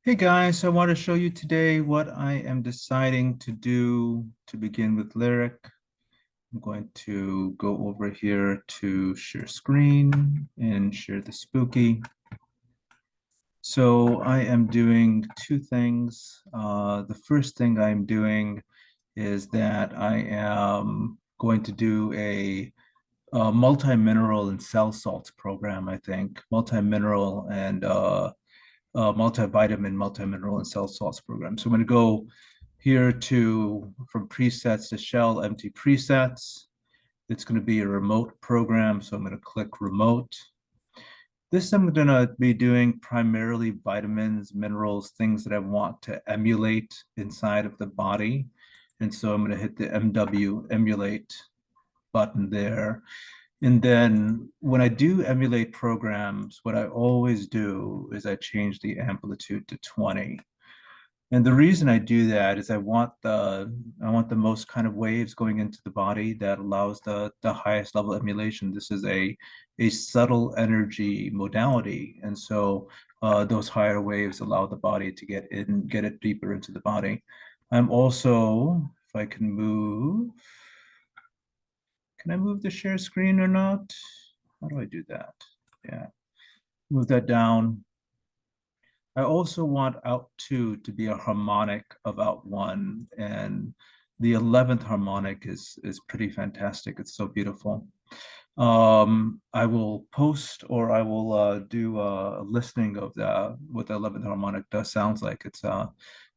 Hey guys, I want to show you today what I am deciding to do to begin with Lyric. I'm going to go over here to share screen and share the spooky. So I am doing two things. The first thing I'm doing is that I am going to do a multi-mineral and cell salts program, I think. Multi-mineral and multivitamin, multimineral, and cell salts program. So I'm going to go here to from presets to shell empty presets. It's going to be a remote program. So I'm going to click remote. This I'm going to be doing primarily vitamins, minerals, things that I want to emulate inside of the body. And so I'm going to hit the MW emulate button there. And then when I do emulate programs, what I always do is I change the amplitude to 20. And the reason I do that is I want the most kind of waves going into the body that allows the highest level emulation. This is a subtle energy modality, and so those higher waves allow the body to get it deeper into the body. I'm also, if I can I move the share screen or not? How do I do that? Yeah, move that down. I also want out two to be a harmonic of out one, and the 11th harmonic is pretty fantastic. It's so beautiful. I will post or I will do a listening of what the 11th harmonic does sounds like. It's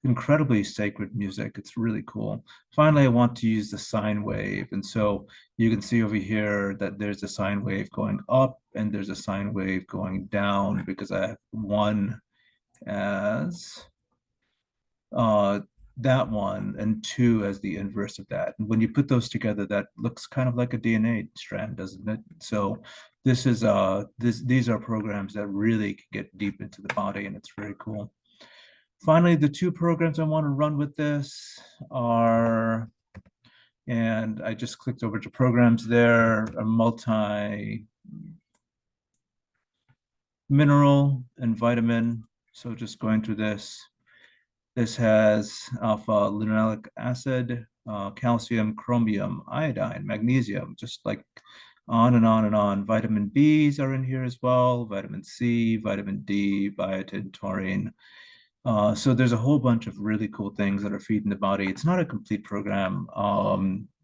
incredibly sacred music. It's really cool. Finally, I want to use the sine wave, and so you can see over here that there's a sine wave going up and there's a sine wave going down because I have one as uh, that one and two as the inverse of that. And when you put those together, that looks kind of like a DNA strand, doesn't it? So these are programs that really can get deep into the body, and it's very cool. Finally, the two programs I want to run with this are, and I just clicked over to programs there, a multi mineral and vitamin. So just going through this. This has alpha linoleic acid, calcium, chromium, iodine, magnesium, just like on and on and on. Vitamin Bs are in here as well, vitamin C, vitamin D, biotin, taurine. So there's a whole bunch of really cool things that are feeding the body. It's not a complete program.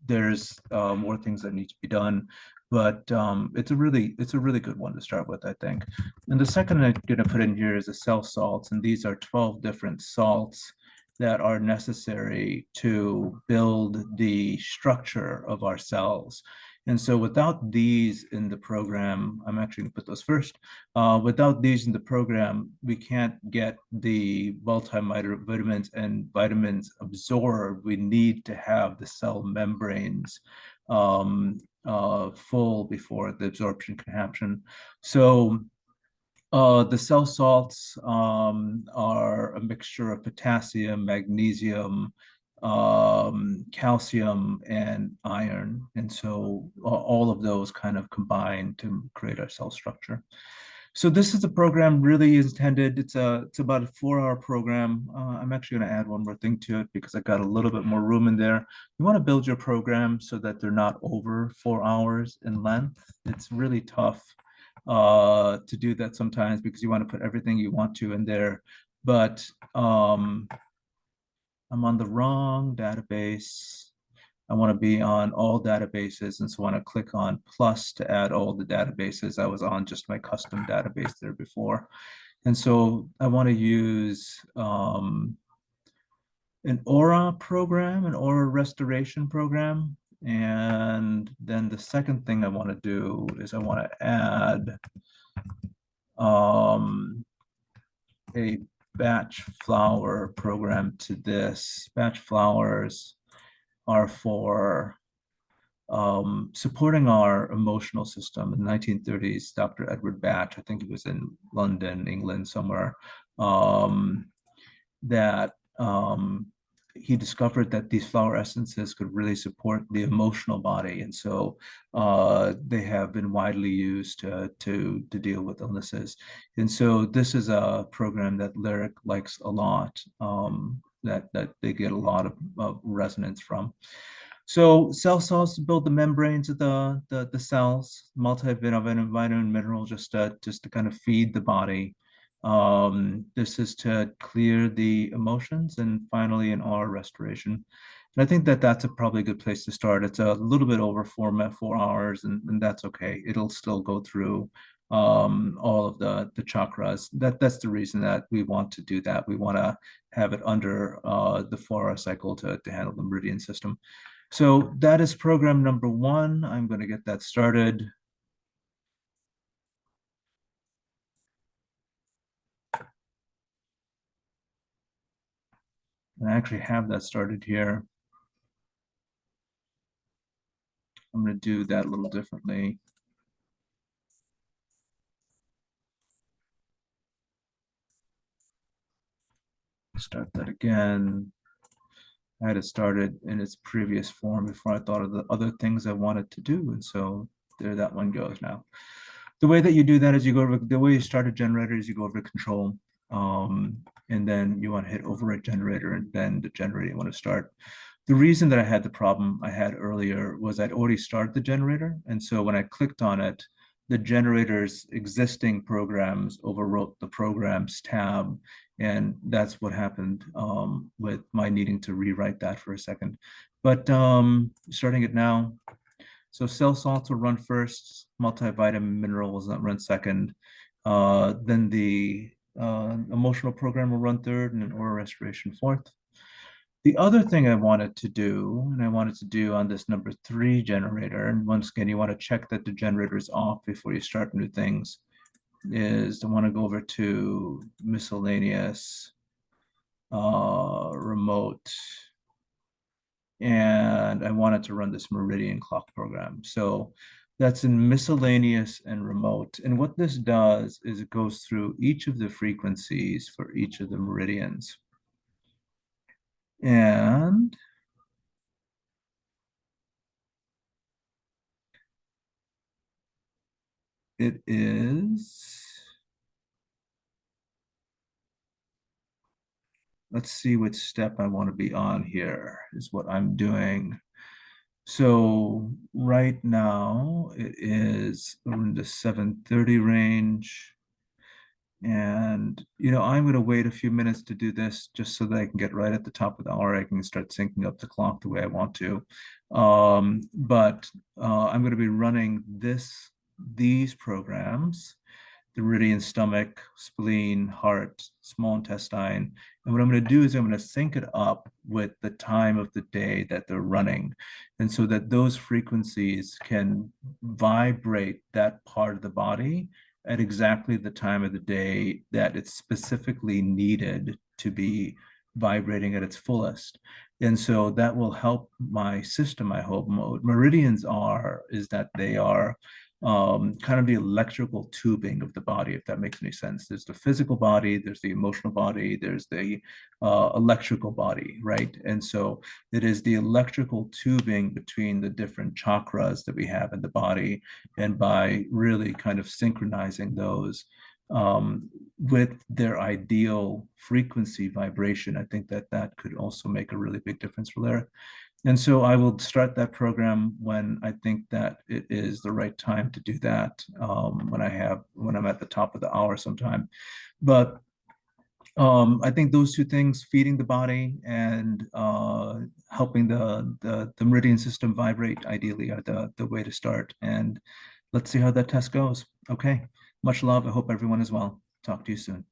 There's more things that need to be done, but it's a really good one to start with, I think. And the second I'm going to put in here is the cell salts, and these are 12 different salts that are necessary to build the structure of our cells. And so without these in the program, I'm actually going to put those first. Without these in the program, we can't get the multivitamins and vitamins absorbed. We need to have the cell membranes full before the absorption can happen. So the cell salts are a mixture of potassium, magnesium, calcium, and iron. And so all of those kind of combine to create our cell structure. So this is a program really intended. It's about a 4-hour program. I'm actually going to add one more thing to it because I got a little bit more room in there. You want to build your program so that they're not over 4 hours in length. It's really tough to do that sometimes because you want to put everything you want to in there. But I'm on the wrong database. I want to be on all databases, and so I want to click on plus to add all the databases. I was on just my custom database there before. And so I want to use an Aura program, an Aura restoration program. And then the second thing I want to do is I want to add a batch flower program to this. Batch flowers are for supporting our emotional system. In the 1930s, Dr. Edward Batch, I think he was in London, England, somewhere, that he discovered that these flower essences could really support the emotional body, and so they have been widely used to deal with illnesses. And so this is a program that Lyric likes a lot, that they get a lot of resonance from. So cell salts build the membranes of the cells, multivitamin mineral just to kind of feed the body. This is to clear the emotions, and finally an aura restoration. And I think that that's probably a good place to start. It's a little bit over 4 hours, and that's okay. It'll still go through all of the chakras. That's the reason that we want to do that. We want to have it under the 4 hour cycle to handle the meridian system. So that is program number 1. I'm going to get that started. And I actually have that started here. I'm going to do that a little differently. Start that again. I had it started in its previous form before I thought of the other things I wanted to do. And so there that one goes now. The way that you do that is you go over, the way you start a generator is you go over to control, and then you want to hit override generator, and then the generator you want to start. The reason that I had the problem I had earlier was I'd already started the generator. And so when I clicked on it, the generator's existing programs overwrote the programs tab. And that's what happened with my needing to rewrite that for a second. But starting it now. So cell salts will run first, multivitamin mineral will run second. Then the emotional program will run third, and an aura restoration fourth. The other thing I wanted to do, and I wanted to do on this number 3 generator, and once again, you want to check that the generator is off before you start new things, is I want to go over to miscellaneous, remote, and I wanted to run this Meridian clock program. So that's in miscellaneous and remote. And what this does is it goes through each of the frequencies for each of the meridians. And it is, let's see which step I want to be on here is what I'm doing. So right now it is in the 7:30 range. And, I'm going to wait a few minutes to do this just so that I can get right at the top of the hour. I can start syncing up the clock the way I want to. But I'm going to be running these programs, the meridian, stomach, spleen, heart, small intestine. And what I'm going to do is I'm going to sync it up with the time of the day that they're running. And so that those frequencies can vibrate that part of the body at exactly the time of the day that it's specifically needed to be vibrating at its fullest. And so that will help my system, I hope. Meridians is that they are kind of the electrical tubing of the body, if that makes any sense. There's the physical body, there's the emotional body, there's the electrical body, right? And so it is the electrical tubing between the different chakras that we have in the body. And by really kind of synchronizing those with their ideal frequency vibration, I think that could also make a really big difference for Lyric. And so I will start that program when I think that it is the right time to do that, when I'm at the top of the hour sometime. But I think those two things, feeding the body and helping the meridian system vibrate, ideally are the way to start. And let's see how that test goes. Okay, much love. I hope everyone is well. Talk to you soon.